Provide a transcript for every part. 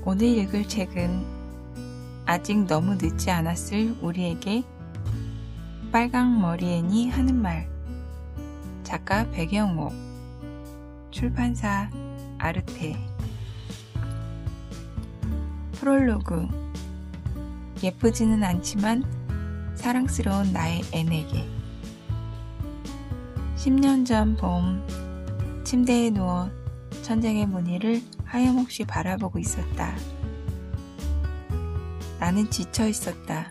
오늘 읽을 책은 아직 너무 늦지 않았을 우리에게 빨강머리 앤이 하는 말. 작가 백영옥, 출판사 아르테. 프롤로그. 예쁘지는 않지만 사랑스러운 나의 앤에게. 10년 전 봄, 침대에 누워 천장의 무늬를 하염없이 바라보고 있었다. 나는 지쳐 있었다.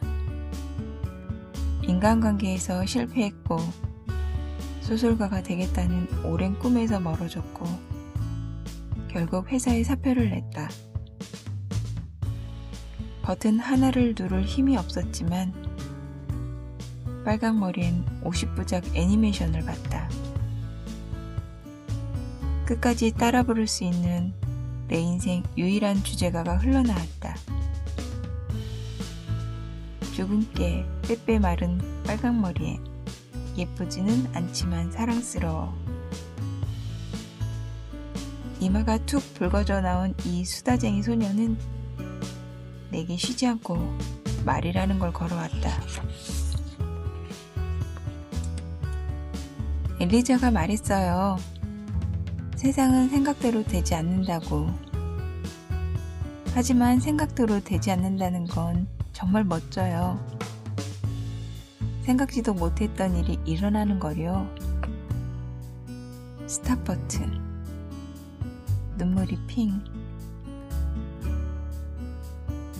인간관계에서 실패했고 소설가가 되겠다는 오랜 꿈에서 멀어졌고 결국 회사에 사표를 냈다. 버튼 하나를 누를 힘이 없었지만 빨강머리엔 50부작 애니메이션을 봤다. 끝까지 따라 부를 수 있는 내 인생 유일한 주제가가 흘러나왔다. 죽은 깨 빼빼 마른 빨강머리에 예쁘지는 않지만 사랑스러워. 이마가 툭 붉어져 나온 이 수다쟁이 소녀는 내게 쉬지 않고 말이라는 걸 걸어왔다. 엘리자가 말했어요. 세상은 생각대로 되지 않는다고. 하지만 생각대로 되지 않는다는 건 정말 멋져요. 생각지도 못했던 일이 일어나는 거요. 스탑 버튼. 눈물이 핑.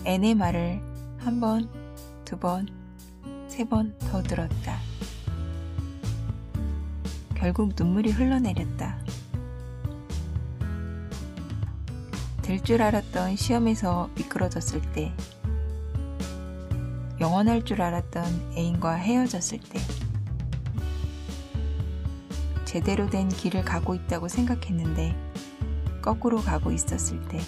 앤의 말을 한 번, 두 번, 세 번 더 들었다. 결국 눈물이 흘러내렸다. 될 줄 알았던 시험에서 미끄러졌을 때, 영원할 줄 알았던 애인과 헤어졌을 때, 제대로 된 길을 가고 있다고 생각했는데 거꾸로 가고 있었을 때,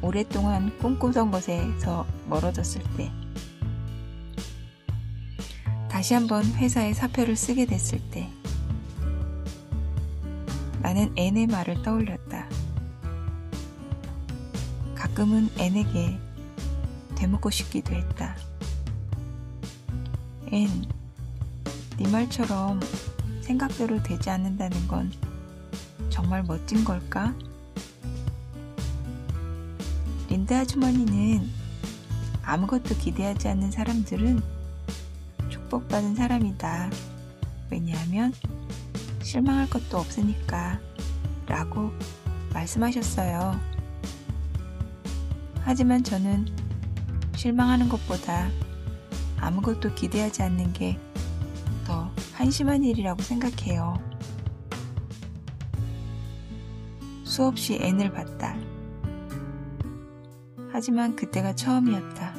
오랫동안 꿈꾸던 것에서 멀어졌을 때, 다시 한번 회사에 사표를 쓰게 됐을 때, 나는 앤의 말을 떠올렸다. 가끔은 앤에게 되묻고 싶기도 했다. 앤, 네 말처럼 생각대로 되지 않는다는 건 정말 멋진 걸까? 린드 아주머니는 아무것도 기대하지 않는 사람들은 축복받은 사람이다. 왜냐하면 실망할 것도 없으니까 라고 말씀하셨어요. 하지만 저는 실망하는 것보다 아무것도 기대하지 않는 게 더 한심한 일이라고 생각해요. 수없이 앤을 봤다. 하지만 그때가 처음이었다.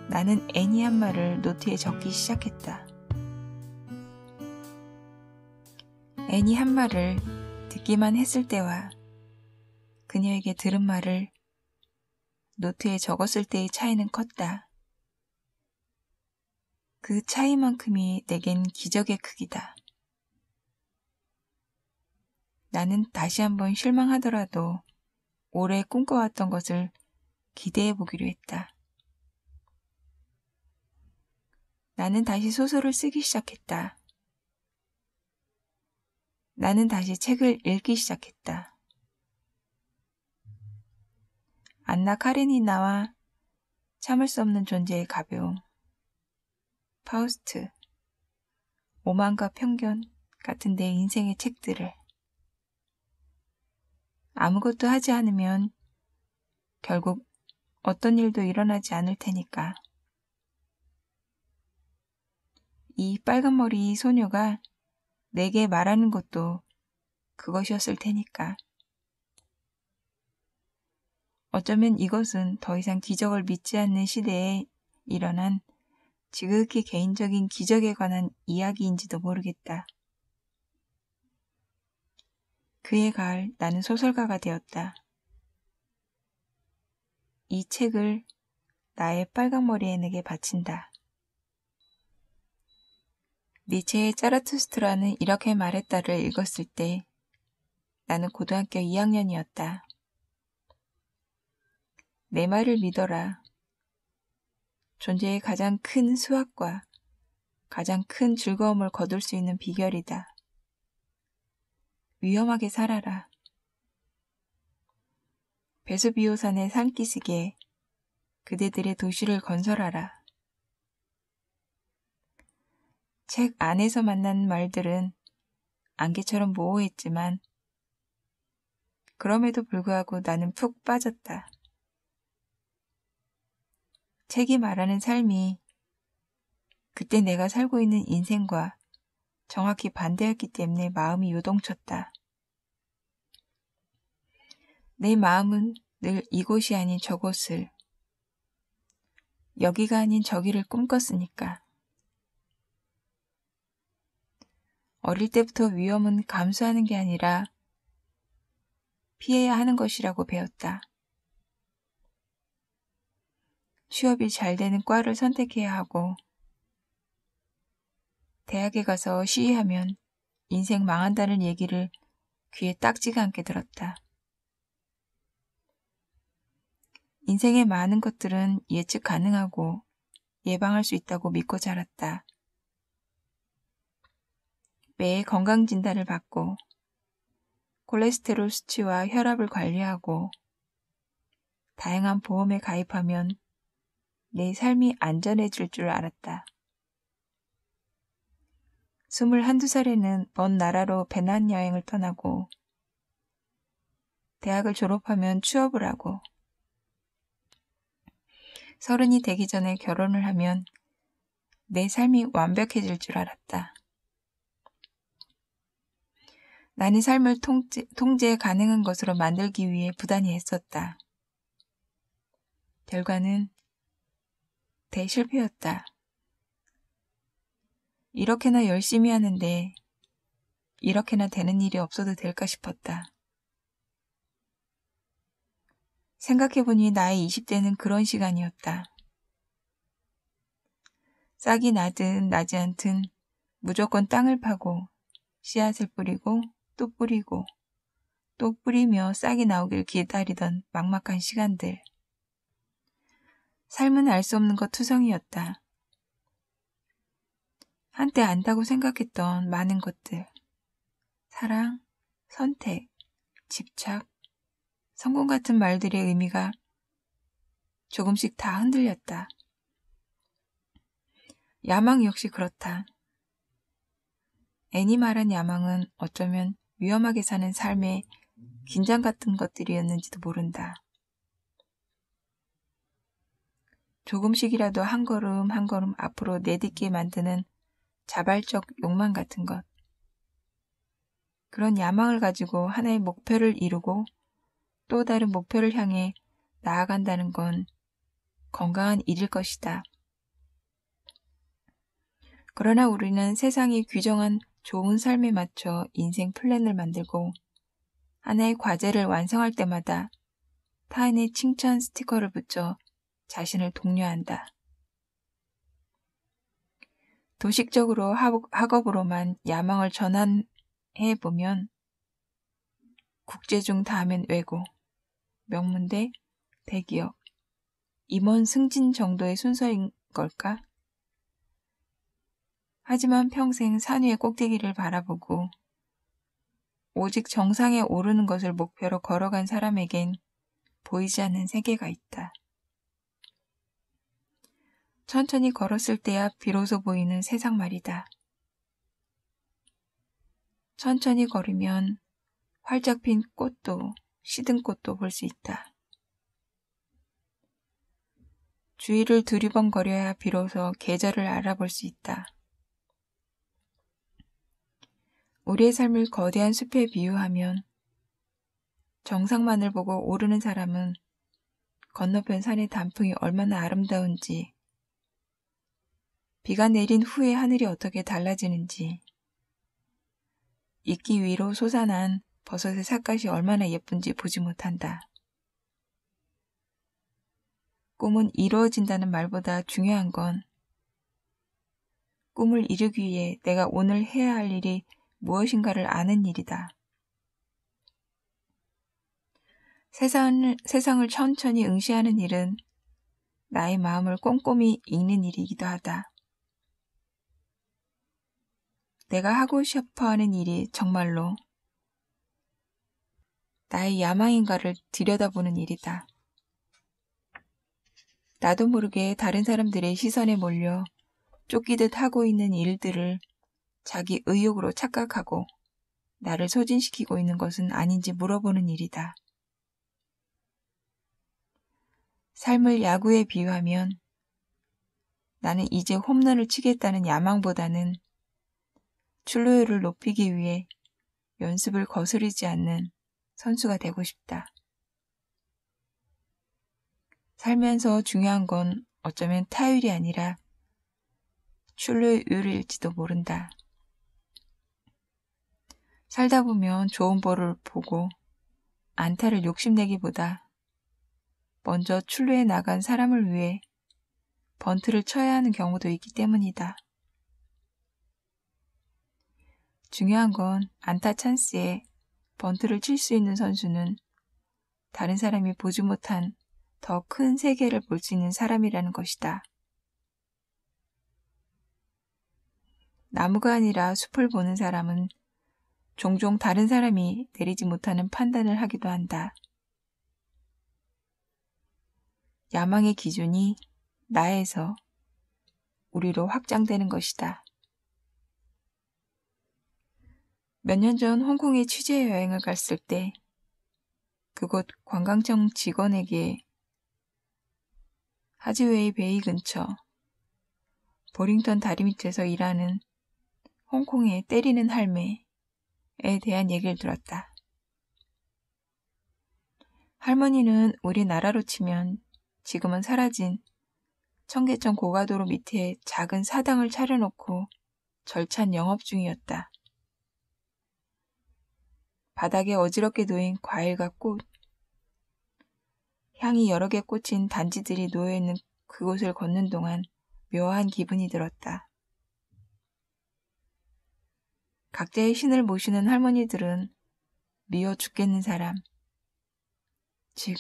나는 앤이 한 말을 노트에 적기 시작했다. 앤이 한 말을 듣기만 했을 때와 그녀에게 들은 말을 노트에 적었을 때의 차이는 컸다. 그 차이만큼이 내겐 기적의 크기다. 나는 다시 한번 실망하더라도 오래 꿈꿔왔던 것을 기대해보기로 했다. 나는 다시 소설을 쓰기 시작했다. 나는 다시 책을 읽기 시작했다. 안나 카레니나와 참을 수 없는 존재의 가벼움, 파우스트, 오만과 편견 같은 내 인생의 책들을. 아무것도 하지 않으면 결국 어떤 일도 일어나지 않을 테니까. 이 빨간머리 소녀가 내게 말하는 것도 그것이었을 테니까. 어쩌면 이것은 더 이상 기적을 믿지 않는 시대에 일어난 지극히 개인적인 기적에 관한 이야기인지도 모르겠다. 그해 가을 나는 소설가가 되었다. 이 책을 나의 빨강머리 앤에게 바친다. 니체의 짜라투스트라는 이렇게 말했다를 읽었을 때 나는 고등학교 2학년이었다. 내 말을 믿어라. 존재의 가장 큰 수확과 가장 큰 즐거움을 거둘 수 있는 비결이다. 위험하게 살아라. 베수비오산의 산기슭에 그대들의 도시를 건설하라. 책 안에서 만난 말들은 안개처럼 모호했지만 그럼에도 불구하고 나는 푹 빠졌다. 책이 말하는 삶이 그때 내가 살고 있는 인생과 정확히 반대였기 때문에 마음이 요동쳤다. 내 마음은 늘 이곳이 아닌 저곳을, 여기가 아닌 저기를 꿈꿨으니까. 어릴 때부터 위험은 감수하는 게 아니라 피해야 하는 것이라고 배웠다. 취업이 잘 되는 과를 선택해야 하고 대학에 가서 시위하면 인생 망한다는 얘기를 귀에 딱지가 않게 들었다. 인생의 많은 것들은 예측 가능하고 예방할 수 있다고 믿고 자랐다. 매일 건강진단을 받고 콜레스테롤 수치와 혈압을 관리하고 다양한 보험에 가입하면 내 삶이 안전해질 줄 알았다. 21살에는 먼 나라로 배낭여행을 떠나고 대학을 졸업하면 취업을 하고 30이 되기 전에 결혼을 하면 내 삶이 완벽해질 줄 알았다. 나는 삶을 통제 가능한 것으로 만들기 위해 부단히 애썼다. 결과는 대실패였다. 이렇게나 열심히 하는데 이렇게나 되는 일이 없어도 될까 싶었다. 생각해보니 나의 20대는 그런 시간이었다. 싹이 나든 나지 않든 무조건 땅을 파고 씨앗을 뿌리고 또 뿌리고 또 뿌리며 싹이 나오길 기다리던 막막한 시간들. 삶은 알 수 없는 것 투성이었다. 한때 안다고 생각했던 많은 것들. 사랑, 선택, 집착, 성공 같은 말들의 의미가 조금씩 다 흔들렸다. 야망 역시 그렇다. 애니 말한 야망은 어쩌면 위험하게 사는 삶의 긴장 같은 것들이었는지도 모른다. 조금씩이라도 한 걸음 한 걸음 앞으로 내딛게 만드는 자발적 욕망 같은 것. 그런 야망을 가지고 하나의 목표를 이루고 또 다른 목표를 향해 나아간다는 건 건강한 일일 것이다. 그러나 우리는 세상이 규정한 좋은 삶에 맞춰 인생 플랜을 만들고 하나의 과제를 완성할 때마다 타인의 칭찬 스티커를 붙여 자신을 독려한다. 도식적으로 학업으로만 야망을 전환해보면 국제중 다음엔 외고, 명문대, 대기업, 임원 승진 정도의 순서인 걸까? 하지만 평생 산 위의 꼭대기를 바라보고 오직 정상에 오르는 것을 목표로 걸어간 사람에겐 보이지 않는 세계가 있다. 천천히 걸었을 때야 비로소 보이는 세상 말이다. 천천히 걸으면 활짝 핀 꽃도 시든 꽃도 볼 수 있다. 주위를 두리번거려야 비로소 계절을 알아볼 수 있다. 우리의 삶을 거대한 숲에 비유하면 정상만을 보고 오르는 사람은 건너편 산의 단풍이 얼마나 아름다운지, 비가 내린 후에 하늘이 어떻게 달라지는지, 이끼 위로 솟아난 버섯의 삿갓이 얼마나 예쁜지 보지 못한다. 꿈은 이루어진다는 말보다 중요한 건 꿈을 이루기 위해 내가 오늘 해야 할 일이 무엇인가를 아는 일이다. 세상을 천천히 응시하는 일은 나의 마음을 꼼꼼히 읽는 일이기도 하다. 내가 하고 싶어하는 일이 정말로 나의 야망인가를 들여다보는 일이다. 나도 모르게 다른 사람들의 시선에 몰려 쫓기듯 하고 있는 일들을 자기 의욕으로 착각하고 나를 소진시키고 있는 것은 아닌지 물어보는 일이다. 삶을 야구에 비유하면 나는 이제 홈런을 치겠다는 야망보다는 출루율을 높이기 위해 연습을 거스르지 않는 선수가 되고 싶다. 살면서 중요한 건 어쩌면 타율이 아니라 출루율일지도 모른다. 살다 보면 좋은 볼을 보고 안타를 욕심내기보다 먼저 출루에 나간 사람을 위해 번트를 쳐야 하는 경우도 있기 때문이다. 중요한 건 안타 찬스에 번트를 칠 수 있는 선수는 다른 사람이 보지 못한 더 큰 세계를 볼 수 있는 사람이라는 것이다. 나무가 아니라 숲을 보는 사람은 종종 다른 사람이 내리지 못하는 판단을 하기도 한다. 야망의 기준이 나에서 우리로 확장되는 것이다. 몇 년 전 홍콩에 취재 여행을 갔을 때 그곳 관광청 직원에게 하지웨이 베이 근처 보링턴 다리 밑에서 일하는 홍콩의 때리는 할매에 대한 얘기를 들었다. 할머니는 우리나라로 치면 지금은 사라진 청계천 고가도로 밑에 작은 사당을 차려놓고 절찬 영업 중이었다. 바닥에 어지럽게 놓인 과일과 꽃, 향이 여러 개 꽂힌 단지들이 놓여있는 그곳을 걷는 동안 묘한 기분이 들었다. 각자의 신을 모시는 할머니들은 미워 죽겠는 사람, 즉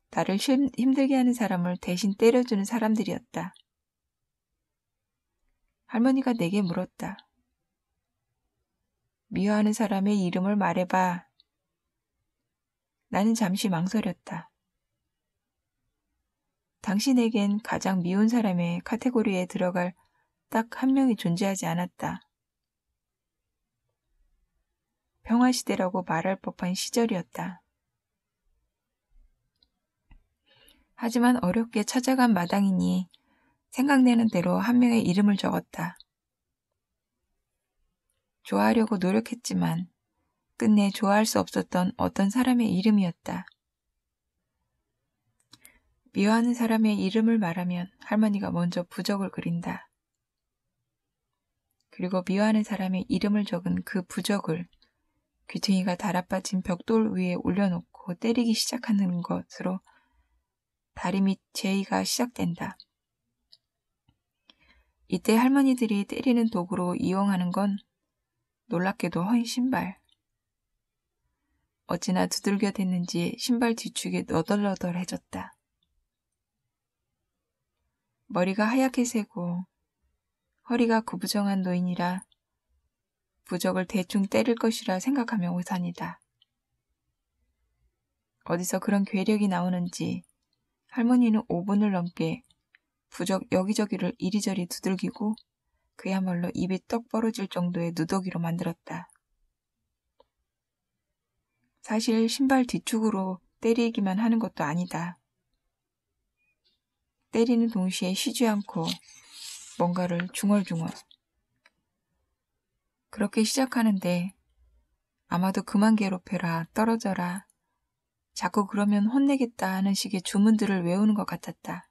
나를 힘들게 하는 사람을 대신 때려주는 사람들이었다. 할머니가 내게 물었다. 미워하는 사람의 이름을 말해봐. 나는 잠시 망설였다. 당신에겐 가장 미운 사람의 카테고리에 들어갈 딱 한 명이 존재하지 않았다. 평화시대라고 말할 법한 시절이었다. 하지만 어렵게 찾아간 마당이니 생각나는 대로 한 명의 이름을 적었다. 좋아하려고 노력했지만 끝내 좋아할 수 없었던 어떤 사람의 이름이었다. 미워하는 사람의 이름을 말하면 할머니가 먼저 부적을 그린다. 그리고 미워하는 사람의 이름을 적은 그 부적을 귀퉁이가 달아빠진 벽돌 위에 올려놓고 때리기 시작하는 것으로 다리 밑 제의가 시작된다. 이때 할머니들이 때리는 도구로 이용하는 건 놀랍게도 헌 신발. 어찌나 두들겨 댔는지 신발 뒤축이 너덜너덜해졌다. 머리가 하얗게 새고 허리가 구부정한 노인이라 부적을 대충 때릴 것이라 생각하면 오산이다. 어디서 그런 괴력이 나오는지 할머니는 5분을 넘게 부적 여기저기를 이리저리 두들기고 그야말로 입이 떡 벌어질 정도의 누더기로 만들었다. 사실 신발 뒤축으로 때리기만 하는 것도 아니다. 때리는 동시에 쉬지 않고 뭔가를 중얼중얼. 그렇게 시작하는데 아마도 그만 괴롭혀라, 떨어져라, 자꾸 그러면 혼내겠다 하는 식의 주문들을 외우는 것 같았다.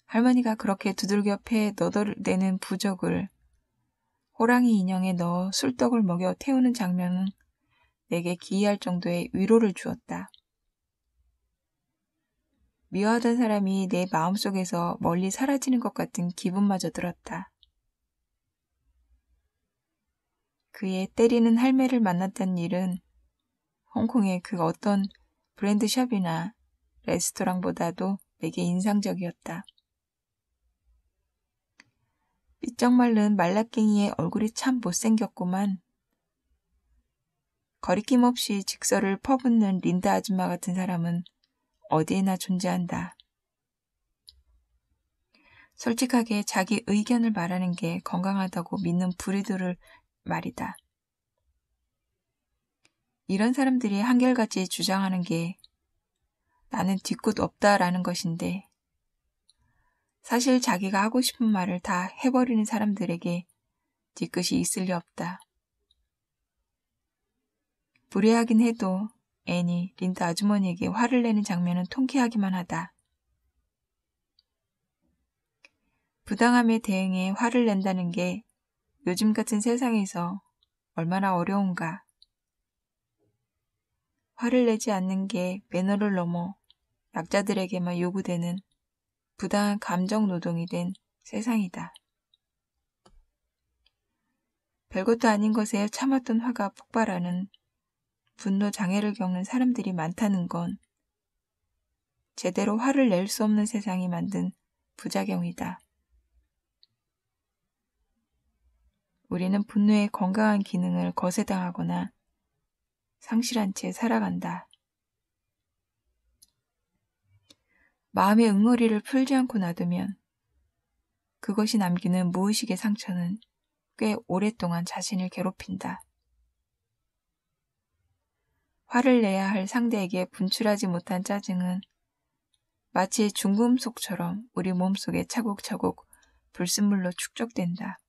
할머니가 그렇게 두들겨 패 너덜대는 부적을 호랑이 인형에 넣어 술떡을 먹여 태우는 장면은 내게 기이할 정도의 위로를 주었다. 미워하던 사람이 내 마음속에서 멀리 사라지는 것 같은 기분마저 들었다. 그의 때리는 할매를 만났던 일은 홍콩의 그 어떤 브랜드 숍이나 레스토랑보다도 내게 인상적이었다. 삐쩍 마른 말라깽이의 얼굴이 참 못생겼구만. 거리낌 없이 직설을 퍼붓는 린다 아줌마 같은 사람은 어디에나 존재한다. 솔직하게 자기 의견을 말하는 게 건강하다고 믿는 부류들을 말이다. 이런 사람들이 한결같이 주장하는 게 나는 뒤끝 없다라는 것인데 사실 자기가 하고 싶은 말을 다 해버리는 사람들에게 뒤끝이 있을 리 없다. 무례하긴 해도 애니 린다 아주머니에게 화를 내는 장면은 통쾌하기만 하다. 부당함에 대응해 화를 낸다는 게 요즘 같은 세상에서 얼마나 어려운가. 화를 내지 않는 게 매너를 넘어 약자들에게만 요구되는 부당한 감정 노동이 된 세상이다. 별것도 아닌 것에 참았던 화가 폭발하는 분노 장애를 겪는 사람들이 많다는 건 제대로 화를 낼 수 없는 세상이 만든 부작용이다. 우리는 분노의 건강한 기능을 거세당하거나 상실한 채 살아간다. 마음의 응어리를 풀지 않고 놔두면 그것이 남기는 무의식의 상처는 꽤 오랫동안 자신을 괴롭힌다. 화를 내야 할 상대에게 분출하지 못한 짜증은 마치 중금속처럼 우리 몸속에 차곡차곡 불순물로 축적된다.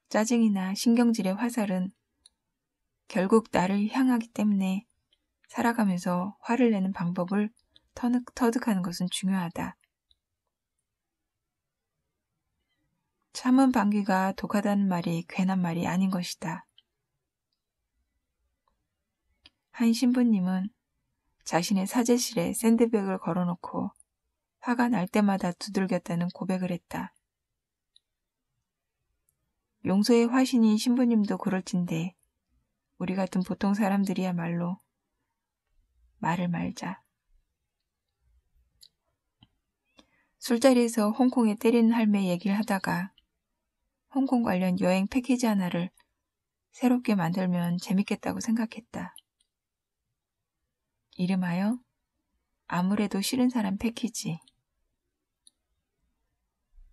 짜증이나 신경질의 화살은 결국 나를 향하기 때문에 살아가면서 화를 내는 방법을 터득하는 것은 중요하다. 참은 방귀가 독하다는 말이 괜한 말이 아닌 것이다. 한 신부님은 자신의 사제실에 샌드백을 걸어놓고 화가 날 때마다 두들겼다는 고백을 했다. 용서의 화신인 신부님도 그럴진데 우리 같은 보통 사람들이야말로 말을 말자. 술자리에서 홍콩에 때리는 할매 얘기를 하다가 홍콩 관련 여행 패키지 하나를 새롭게 만들면 재밌겠다고 생각했다. 이름하여 아무래도 싫은 사람 패키지.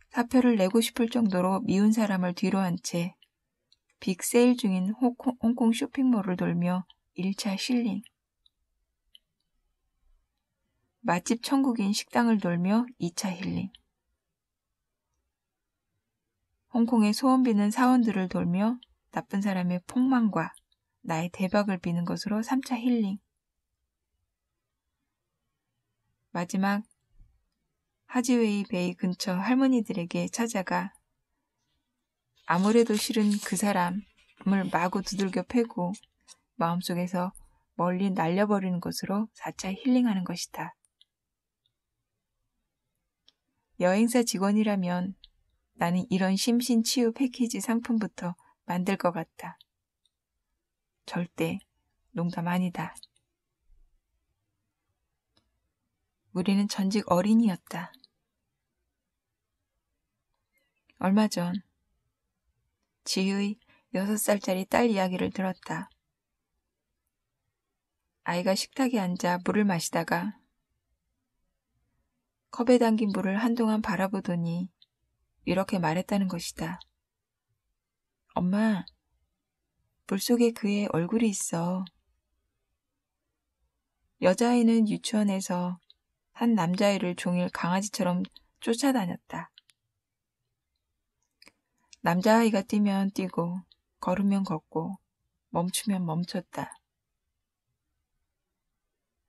사표를 내고 싶을 정도로 미운 사람을 뒤로 한 채 빅세일 중인 홍콩 쇼핑몰을 돌며 1차 힐링. 맛집 천국인 식당을 돌며 2차 힐링. 홍콩의 소원 비는 사원들을 돌며 나쁜 사람의 폭망과 나의 대박을 비는 것으로 3차 힐링. 마지막 하지웨이 베이 근처 할머니들에게 찾아가 아무래도 싫은 그 사람을 마구 두들겨 패고 마음속에서 멀리 날려버리는 것으로 4차 힐링하는 것이다. 여행사 직원이라면 나는 이런 심신치유 패키지 상품부터 만들 것 같다. 절대 농담 아니다. 우리는 전직 어린이였다. 얼마 전 지의 6살짜리 딸 이야기를 들었다. 아이가 식탁에 앉아 물을 마시다가 컵에 담긴 물을 한동안 바라보더니 이렇게 말했다는 것이다. 엄마, 물속에 그의 얼굴이 있어. 여자아이는 유치원에서 한 남자아이를 종일 강아지처럼 쫓아다녔다. 남자아이가 뛰면 뛰고 걸으면 걷고 멈추면 멈췄다.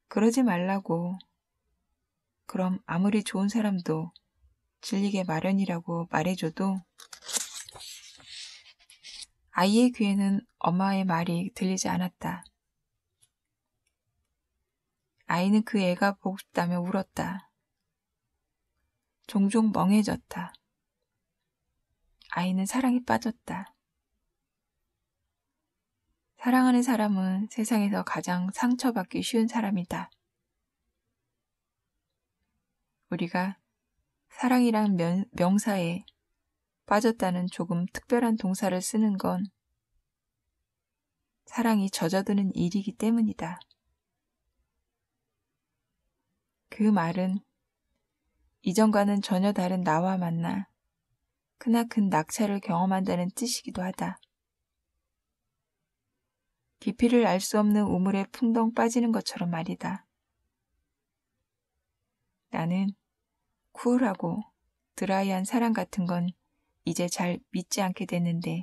그러지 말라고. 그럼 아무리 좋은 사람도 질리게 마련이라고 말해줘도 아이의 귀에는 엄마의 말이 들리지 않았다. 아이는 그 애가 보고 싶다며 울었다. 종종 멍해졌다. 아이는 사랑에 빠졌다. 사랑하는 사람은 세상에서 가장 상처받기 쉬운 사람이다. 우리가 사랑이란 명사에 빠졌다는 조금 특별한 동사를 쓰는 건 사랑이 젖어드는 일이기 때문이다. 그 말은 이전과는 전혀 다른 나와 만나 크나큰 낙차를 경험한다는 뜻이기도 하다. 깊이를 알 수 없는 우물에 풍덩 빠지는 것처럼 말이다. 나는 쿨하고 드라이한 사랑 같은 건 이제 잘 믿지 않게 됐는데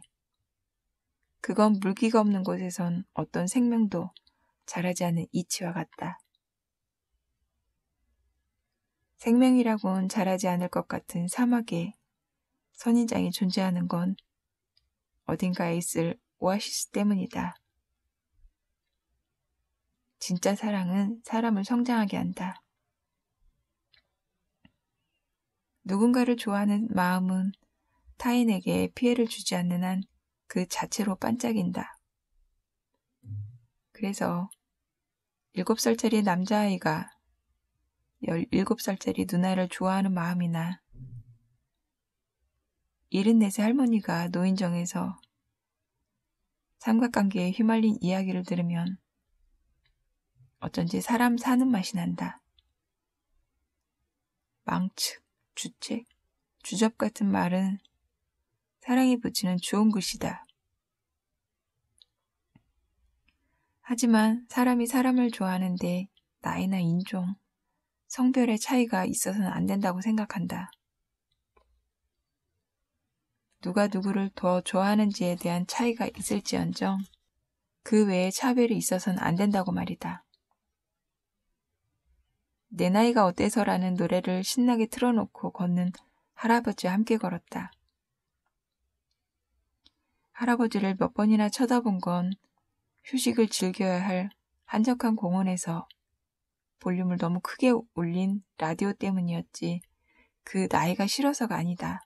그건 물기가 없는 곳에선 어떤 생명도 자라지 않는 이치와 같다. 생명이라고는 자라지 않을 것 같은 사막에 선인장이 존재하는 건 어딘가에 있을 오아시스 때문이다. 진짜 사랑은 사람을 성장하게 한다. 누군가를 좋아하는 마음은 타인에게 피해를 주지 않는 한 그 자체로 반짝인다. 그래서 7살짜리 남자아이가 17살짜리 누나를 좋아하는 마음이나 74세 할머니가 노인정에서 삼각관계에 휘말린 이야기를 들으면 어쩐지 사람 사는 맛이 난다. 망측, 주책, 주접 같은 말은 사랑이 붙이는 좋은 글씨다. 하지만 사람이 사람을 좋아하는데 나이나 인종, 성별의 차이가 있어서는 안 된다고 생각한다. 누가 누구를 더 좋아하는지에 대한 차이가 있을지언정 그 외에 차별이 있어서는 안 된다고 말이다. 내 나이가 어때서라는 노래를 신나게 틀어놓고 걷는 할아버지와 함께 걸었다. 할아버지를 몇 번이나 쳐다본 건 휴식을 즐겨야 할 한적한 공원에서 볼륨을 너무 크게 올린 라디오 때문이었지 그 나이가 싫어서가 아니다.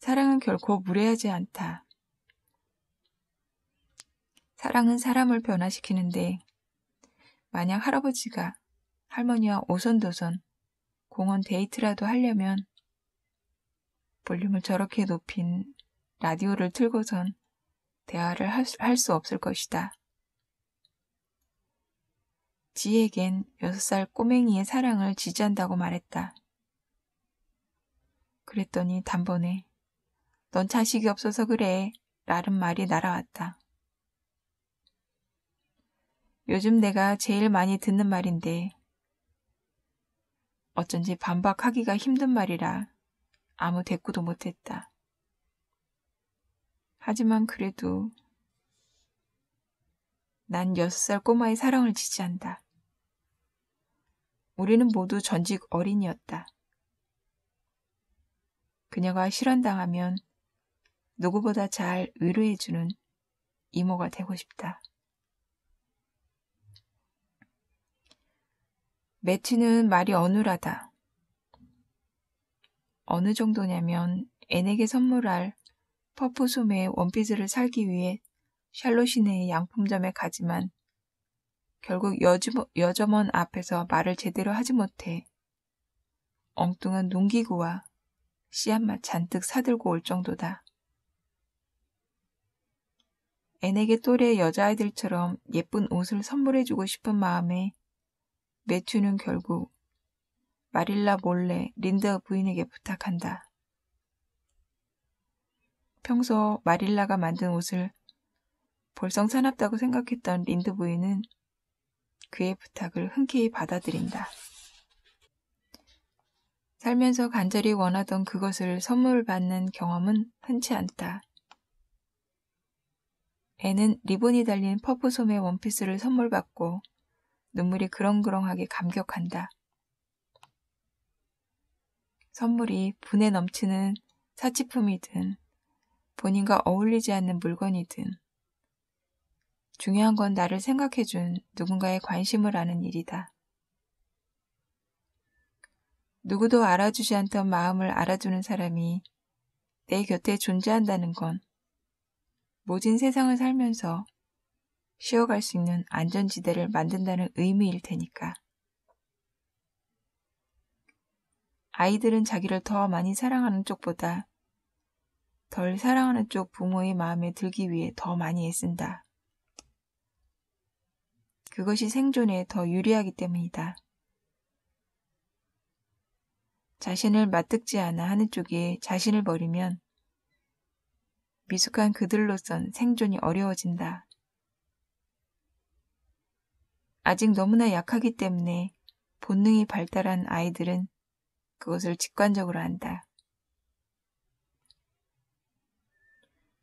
사랑은 결코 무례하지 않다. 사랑은 사람을 변화시키는데 만약 할아버지가 할머니와 오손도손 공원 데이트라도 하려면 볼륨을 저렇게 높인 라디오를 틀고선 대화를 할 수 없을 것이다. 지에겐 6살 꼬맹이의 사랑을 지지한다고 말했다. 그랬더니 단번에 넌 자식이 없어서 그래 라는 말이 날아왔다. 요즘 내가 제일 많이 듣는 말인데 어쩐지 반박하기가 힘든 말이라 아무 대꾸도 못했다. 하지만 그래도 난 6살 꼬마의 사랑을 지지한다. 우리는 모두 전직 어린이였다. 그녀가 실현당하면 누구보다 잘 위로해주는 이모가 되고 싶다. 매튜는 말이 어눌하다. 어느 정도냐면 앤에게 선물할 퍼프 소매의 원피스를 사기 위해 샬롯 시내의 양품점에 가지만 결국 여점원 앞에서 말을 제대로 하지 못해 엉뚱한 농기구와 씨앗맛 잔뜩 사들고 올 정도다. 앤에게 또래 여자아이들처럼 예쁜 옷을 선물해주고 싶은 마음에 매튜는 결국 마릴라 몰래 린드 부인에게 부탁한다. 평소 마릴라가 만든 옷을 볼썽사납다고 생각했던 린드 부인은 그의 부탁을 흔쾌히 받아들인다. 살면서 간절히 원하던 그것을 선물을 받는 경험은 흔치 않다. 앤은 리본이 달린 퍼프 소매 원피스를 선물 받고 눈물이 그렁그렁하게 감격한다. 선물이 분에 넘치는 사치품이든 본인과 어울리지 않는 물건이든 중요한 건 나를 생각해준 누군가의 관심을 아는 일이다. 누구도 알아주지 않던 마음을 알아주는 사람이 내 곁에 존재한다는 건 모진 세상을 살면서 쉬어갈 수 있는 안전지대를 만든다는 의미일 테니까. 아이들은 자기를 더 많이 사랑하는 쪽보다 덜 사랑하는 쪽 부모의 마음에 들기 위해 더 많이 애쓴다. 그것이 생존에 더 유리하기 때문이다. 자신을 맞듣지 않아 하는 쪽에 자신을 버리면 미숙한 그들로선 생존이 어려워진다. 아직 너무나 약하기 때문에 본능이 발달한 아이들은 그것을 직관적으로 안다.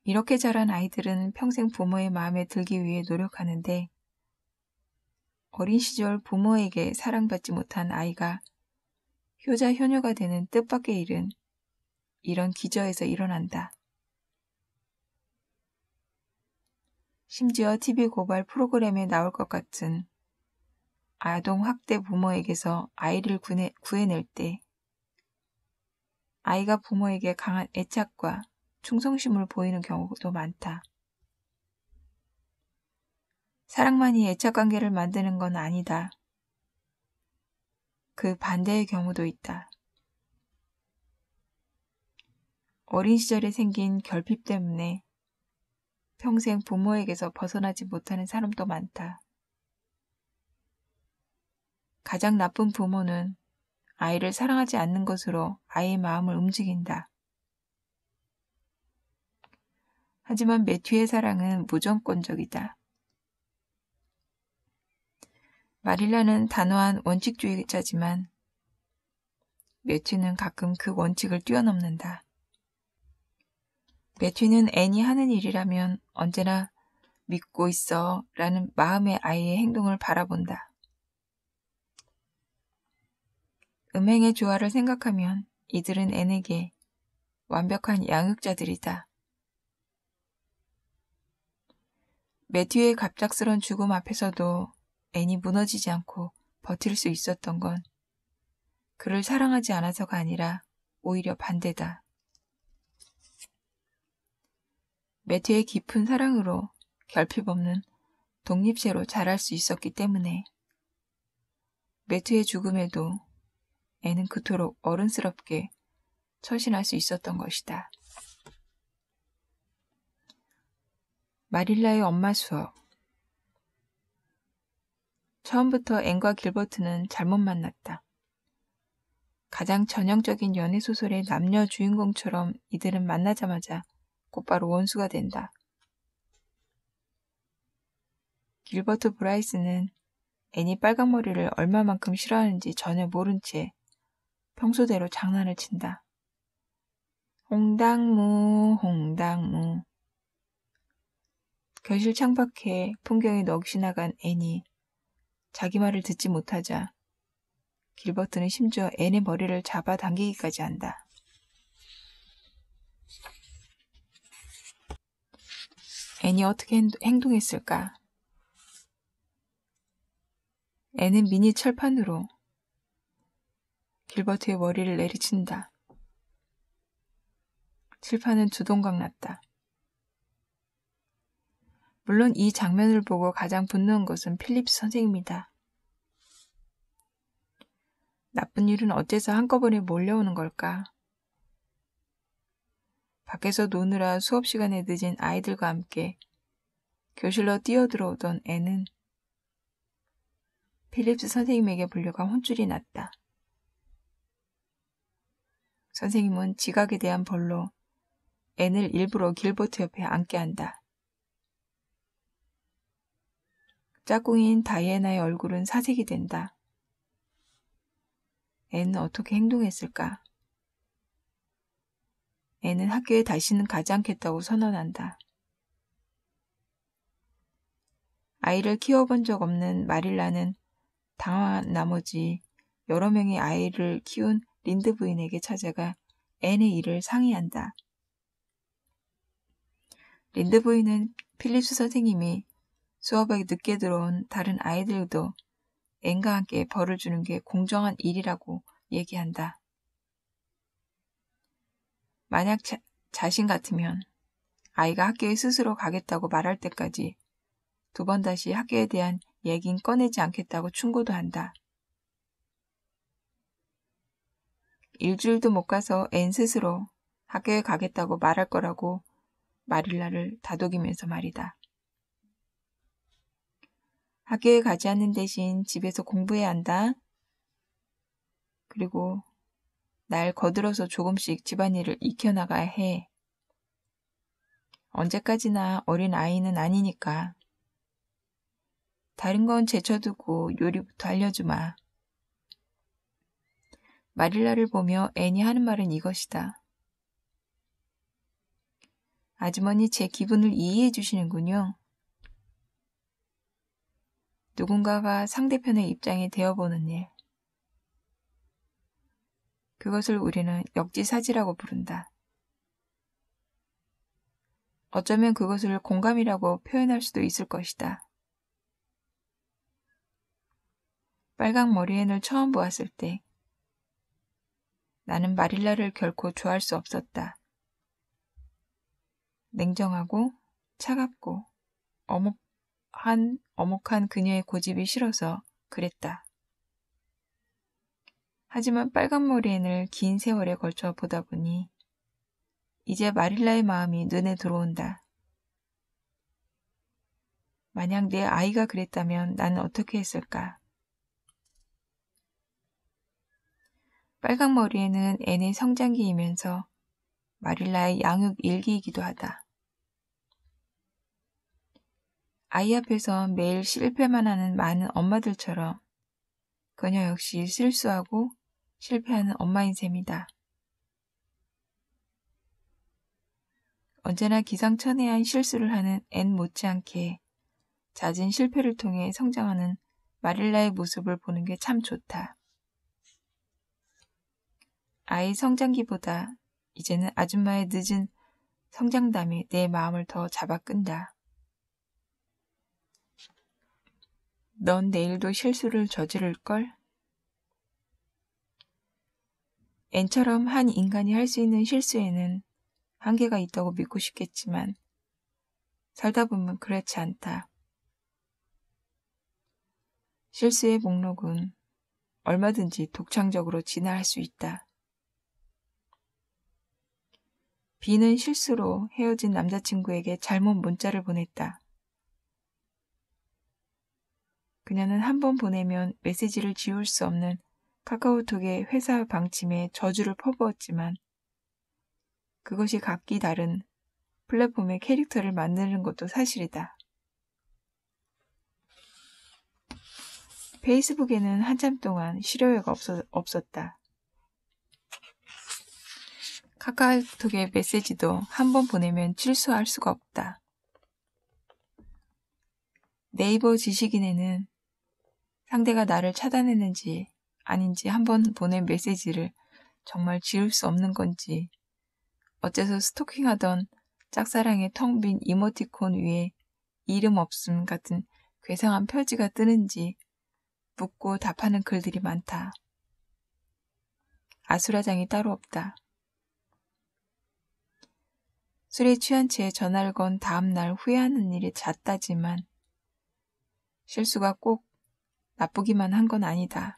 이렇게 자란 아이들은 평생 부모의 마음에 들기 위해 노력하는데 어린 시절 부모에게 사랑받지 못한 아이가 효자 효녀가 되는 뜻밖의 일은 이런 기저에서 일어난다. 심지어 TV 고발 프로그램에 나올 것 같은 아동 학대 부모에게서 아이를 구해낼 때 아이가 부모에게 강한 애착과 충성심을 보이는 경우도 많다. 사랑만이 애착관계를 만드는 건 아니다. 그 반대의 경우도 있다. 어린 시절에 생긴 결핍 때문에 평생 부모에게서 벗어나지 못하는 사람도 많다. 가장 나쁜 부모는 아이를 사랑하지 않는 것으로 아이의 마음을 움직인다. 하지만 매튜의 사랑은 무조건적이다. 마릴라는 단호한 원칙주의자지만 매튜는 가끔 그 원칙을 뛰어넘는다. 매튜는 앤이 하는 일이라면 언제나 믿고 있어 라는 마음의 아이의 행동을 바라본다. 음행의 조화를 생각하면 이들은 앤에게 완벽한 양육자들이다. 매튜의 갑작스런 죽음 앞에서도 앤이 무너지지 않고 버틸 수 있었던 건 그를 사랑하지 않아서가 아니라 오히려 반대다. 매튜의 깊은 사랑으로 결핍 없는 독립체로 자랄 수 있었기 때문에 매튜의 죽음에도 앤은 그토록 어른스럽게 처신할 수 있었던 것이다. 마릴라의 엄마 수업. 처음부터 앤과 길버트는 잘못 만났다. 가장 전형적인 연애소설의 남녀 주인공처럼 이들은 만나자마자 곧바로 원수가 된다. 길버트 브라이스는 앤이 빨강머리를 얼마만큼 싫어하는지 전혀 모른 채 평소대로 장난을 친다. 홍당무, 홍당무. 교실 창밖에 풍경이 넋이 나간 앤이 자기 말을 듣지 못하자 길버트는 심지어 앤의 머리를 잡아당기기까지 한다. 앤이 어떻게 행동했을까? 앤은 미니 철판으로 길버트의 머리를 내리친다. 칠판은 두 동강 났다. 물론 이 장면을 보고 가장 분노한 것은 필립스 선생입니다. 나쁜 일은 어째서 한꺼번에 몰려오는 걸까? 밖에서 노느라 수업 시간에 늦은 아이들과 함께 교실로 뛰어들어오던 앤은 필립스 선생님에게 불려가 혼쭐이 났다. 선생님은 지각에 대한 벌로 앤을 일부러 길버트 옆에 앉게 한다. 짝꿍인 다이애나의 얼굴은 사색이 된다. 앤은 어떻게 행동했을까? 앤은 학교에 다시는 가지 않겠다고 선언한다. 아이를 키워본 적 없는 마릴라는 당황한 나머지 여러 명의 아이를 키운 린드 부인에게 찾아가 앤의 일을 상의한다. 린드 부인은 필립스 선생님이 수업에 늦게 들어온 다른 아이들도 앤과 함께 벌을 주는 게 공정한 일이라고 얘기한다. 만약 자신 같으면 아이가 학교에 스스로 가겠다고 말할 때까지 2번 다시 학교에 대한 얘긴 꺼내지 않겠다고 충고도 한다. 일주일도 못 가서 앤 스스로 학교에 가겠다고 말할 거라고 마릴라를 다독이면서 말이다. 학교에 가지 않는 대신 집에서 공부해야 한다. 그리고 날 거들어서 조금씩 집안일을 익혀나가야 해. 언제까지나 어린 아이는 아니니까. 다른 건 제쳐두고 요리부터 알려주마. 마릴라를 보며 앤이 하는 말은 이것이다. 아주머니 제 기분을 이해해 주시는군요. 누군가가 상대편의 입장에 되어보는 일. 그것을 우리는 역지사지라고 부른다. 어쩌면 그것을 공감이라고 표현할 수도 있을 것이다. 빨강 머리앤을 처음 보았을 때 나는 마릴라를 결코 좋아할 수 없었다. 냉정하고 차갑고 어목한 그녀의 고집이 싫어서 그랬다. 하지만 빨간머리앤을 긴 세월에 걸쳐 보다 보니 이제 마릴라의 마음이 눈에 들어온다. 만약 내 아이가 그랬다면 나는 어떻게 했을까? 빨강머리에는 앤의 성장기이면서 마릴라의 양육 일기이기도 하다. 아이 앞에서 매일 실패만 하는 많은 엄마들처럼 그녀 역시 실수하고 실패하는 엄마인 셈이다. 언제나 기상천외한 실수를 하는 앤 못지않게 잦은 실패를 통해 성장하는 마릴라의 모습을 보는 게 참 좋다. 아이 성장기보다 이제는 아줌마의 늦은 성장담이 내 마음을 더 잡아 끈다. 넌 내일도 실수를 저지를걸? 앤처럼 한 인간이 할 수 있는 실수에는 한계가 있다고 믿고 싶겠지만 살다 보면 그렇지 않다. 실수의 목록은 얼마든지 독창적으로 진화할 수 있다. B는 실수로 헤어진 남자친구에게 잘못 문자를 보냈다. 그녀는 한 번 보내면 메시지를 지울 수 없는 카카오톡의 회사 방침에 저주를 퍼부었지만 그것이 각기 다른 플랫폼의 캐릭터를 만드는 것도 사실이다. 페이스북에는 한참 동안 실효가 없었다. 카카오톡의 메시지도 한 번 보내면 취소할 수가 없다. 네이버 지식인에는 상대가 나를 차단했는지 아닌지 한 번 보낸 메시지를 정말 지울 수 없는 건지 어째서 스토킹하던 짝사랑의 텅 빈 이모티콘 위에 이름 없음 같은 괴상한 표지가 뜨는지 묻고 답하는 글들이 많다. 아수라장이 따로 없다. 술에 취한 채 전화를 건 다음날 후회하는 일이 잦다지만 실수가 꼭 나쁘기만 한 건 아니다.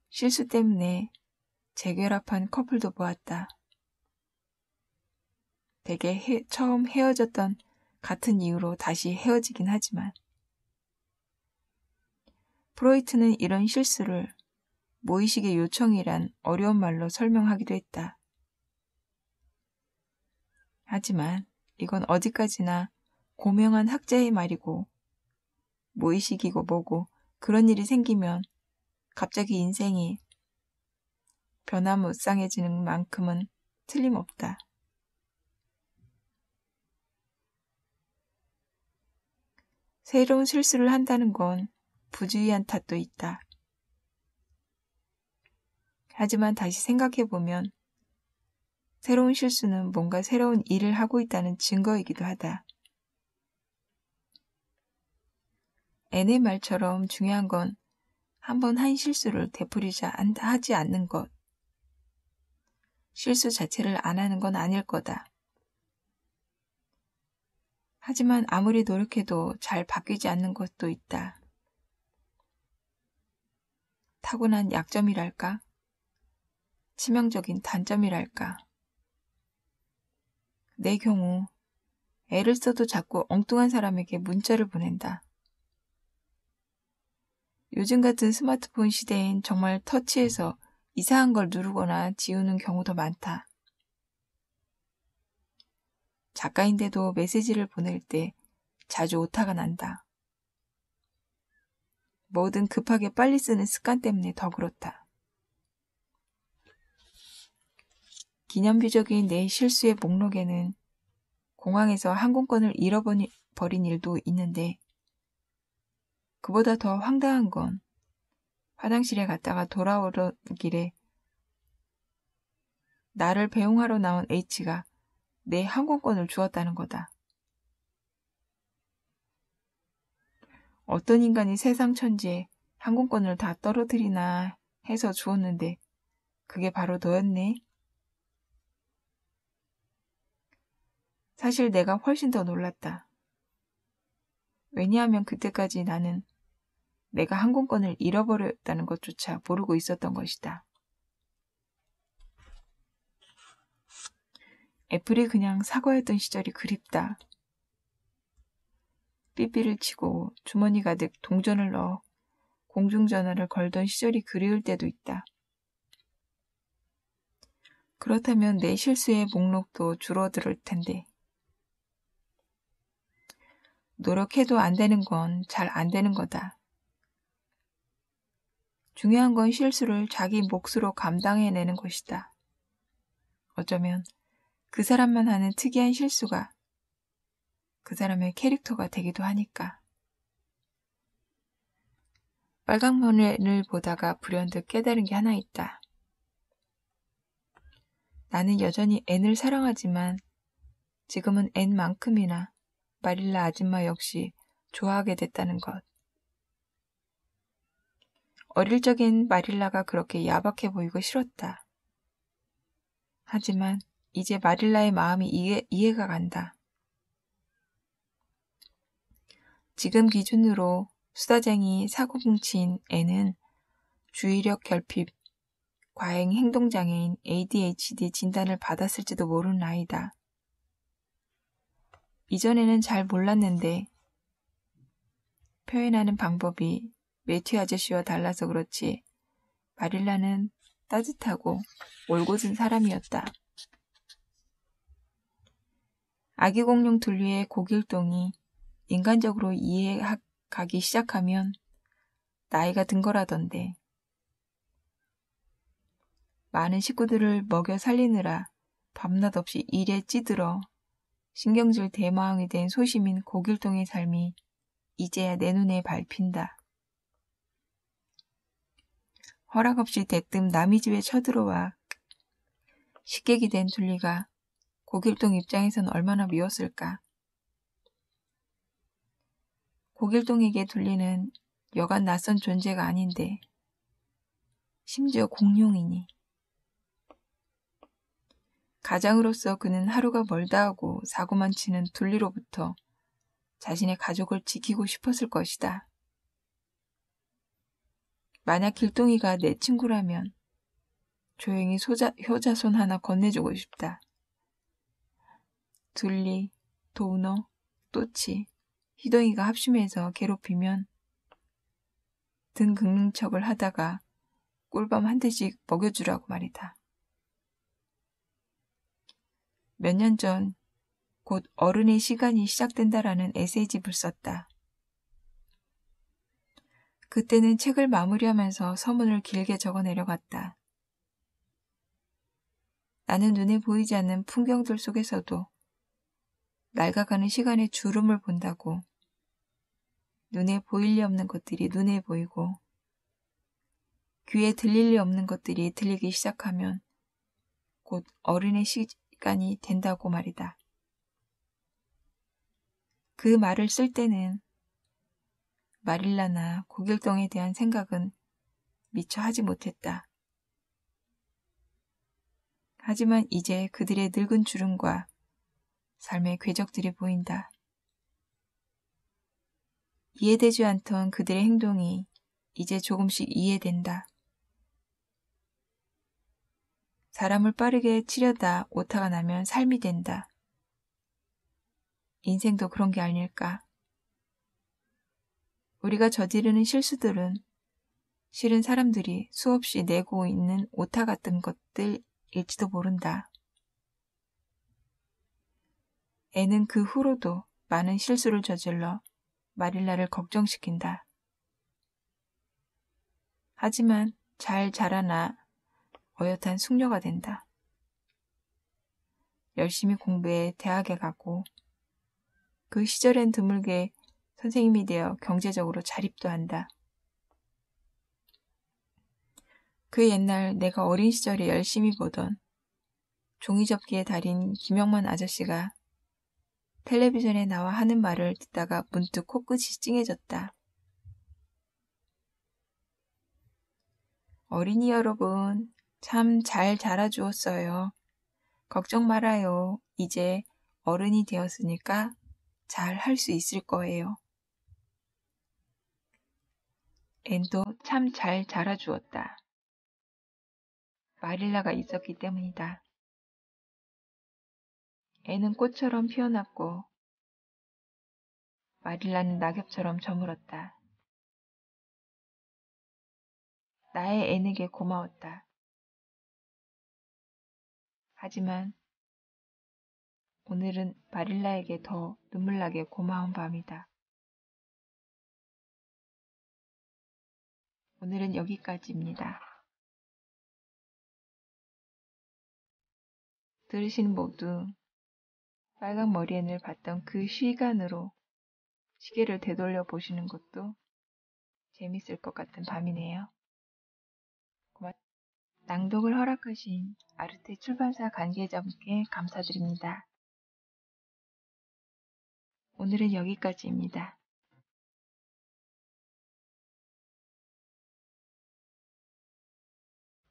실수 때문에 재결합한 커플도 보았다. 대개 처음 헤어졌던 같은 이유로 다시 헤어지긴 하지만 프로이트는 이런 실수를 무의식의 요청이란 어려운 말로 설명하기도 했다. 하지만 이건 어디까지나 고명한 학자의 말이고 무의식이고 뭐고 그런 일이 생기면 갑자기 인생이 변화무쌍해지는 만큼은 틀림없다. 새로운 실수를 한다는 건 부주의한 탓도 있다. 하지만 다시 생각해보면 새로운 실수는 뭔가 새로운 일을 하고 있다는 증거이기도 하다. 앤의 말처럼 중요한 건 한 번 한 실수를 되풀이자 하지 않는 것. 실수 자체를 안 하는 건 아닐 거다. 하지만 아무리 노력해도 잘 바뀌지 않는 것도 있다. 타고난 약점이랄까? 치명적인 단점이랄까? 내 경우 애를 써도 자꾸 엉뚱한 사람에게 문자를 보낸다. 요즘 같은 스마트폰 시대엔 정말 터치해서 이상한 걸 누르거나 지우는 경우도 많다. 작가인데도 메시지를 보낼 때 자주 오타가 난다. 뭐든 급하게 빨리 쓰는 습관 때문에 더 그렇다. 기념비적인 내 실수의 목록에는 공항에서 항공권을 잃어버린 일도 있는데 그보다 더 황당한 건 화장실에 갔다가 돌아오던 길에 나를 배웅하러 나온 H가 내 항공권을 주었다는 거다. 어떤 인간이 세상 천지에 항공권을 다 떨어뜨리나 해서 주었는데 그게 바로 너였네. 사실 내가 훨씬 더 놀랐다. 왜냐하면 그때까지 나는 내가 항공권을 잃어버렸다는 것조차 모르고 있었던 것이다. 애플이 그냥 사과였던 시절이 그립다. 삐삐를 치고 주머니 가득 동전을 넣어 공중전화를 걸던 시절이 그리울 때도 있다. 그렇다면 내 실수의 목록도 줄어들 텐데. 노력해도 안 되는 건 잘 안 되는 거다. 중요한 건 실수를 자기 몫으로 감당해내는 것이다. 어쩌면 그 사람만 하는 특이한 실수가 그 사람의 캐릭터가 되기도 하니까. 빨강머리를 보다가 불현듯 깨달은 게 하나 있다. 나는 여전히 N을 사랑하지만 지금은 N만큼이나 마릴라 아줌마 역시 좋아하게 됐다는 것. 어릴 적엔 마릴라가 그렇게 야박해 보이고 싫었다. 하지만 이제 마릴라의 마음이 이해가 간다. 지금 기준으로 수다쟁이 사고뭉치인 N은 주의력 결핍, 과잉 행동장애인 ADHD 진단을 받았을지도 모르는 아이다. 이전에는 잘 몰랐는데 표현하는 방법이 매튜 아저씨와 달라서 그렇지 마릴라는 따뜻하고 올곧은 사람이었다. 아기 공룡 둘리의 고길동이 인간적으로 이해가기 시작하면 나이가 든 거라던데. 많은 식구들을 먹여 살리느라 밤낮 없이 일에 찌들어 신경질 대마왕이 된 소시민 고길동의 삶이 이제야 내 눈에 밟힌다. 허락 없이 대뜸 남의 집에 쳐들어와 식객이 된 둘리가 고길동 입장에선 얼마나 미웠을까. 고길동에게 둘리는 여간 낯선 존재가 아닌데 심지어 공룡이니. 가장으로서 그는 하루가 멀다 하고 사고만 치는 둘리로부터 자신의 가족을 지키고 싶었을 것이다. 만약 길동이가 내 친구라면 조용히 효자손 하나 건네주고 싶다. 둘리, 도우너, 또치, 희동이가 합심해서 괴롭히면 등 긁는 척을 하다가 꿀밤 한 대씩 먹여주라고 말이다. 몇 년 전 곧 어른의 시간이 시작된다라는 에세이집을 썼다. 그때는 책을 마무리하면서 서문을 길게 적어 내려갔다. 나는 눈에 보이지 않는 풍경들 속에서도 낡아가는 시간의 주름을 본다고. 눈에 보일 리 없는 것들이 눈에 보이고 귀에 들릴 리 없는 것들이 들리기 시작하면 곧 어른의 시간이 된다고 말이다. 그 말을 쓸 때는 마릴라나 고길동에 대한 생각은 미처 하지 못했다. 하지만 이제 그들의 늙은 주름과 삶의 궤적들이 보인다. 이해되지 않던 그들의 행동이 이제 조금씩 이해된다. 사람을 빠르게 치려다 오타가 나면 삶이 된다. 인생도 그런 게 아닐까. 우리가 저지르는 실수들은 실은 사람들이 수없이 내고 있는 오타 같은 것들일지도 모른다. 애는 그 후로도 많은 실수를 저질러 마릴라를 걱정시킨다. 하지만 잘 자라나 어엿한 숙녀가 된다. 열심히 공부해 대학에 가고 그 시절엔 드물게 선생님이 되어 경제적으로 자립도 한다. 그 옛날 내가 어린 시절에 열심히 보던 종이접기의 달인 김영만 아저씨가 텔레비전에 나와 하는 말을 듣다가 문득 코끝이 찡해졌다. 어린이 여러분, 참 잘 자라주었어요. 걱정 말아요. 이제 어른이 되었으니까 잘 할 수 있을 거예요. 앤도 참 잘 자라주었다. 마릴라가 있었기 때문이다. 애는 꽃처럼 피어났고 마릴라는 낙엽처럼 저물었다. 나의 애에게 고마웠다. 하지만 오늘은 마릴라에게 더 눈물나게 고마운 밤이다. 오늘은 여기까지입니다. 들으신 모두 빨간 머리앤을 봤던 그 시간으로 시계를 되돌려 보시는 것도 재밌을 것 같은 밤이네요. 낭독을 허락하신 아르테 출판사 관계자분께 감사드립니다. 오늘은 여기까지입니다.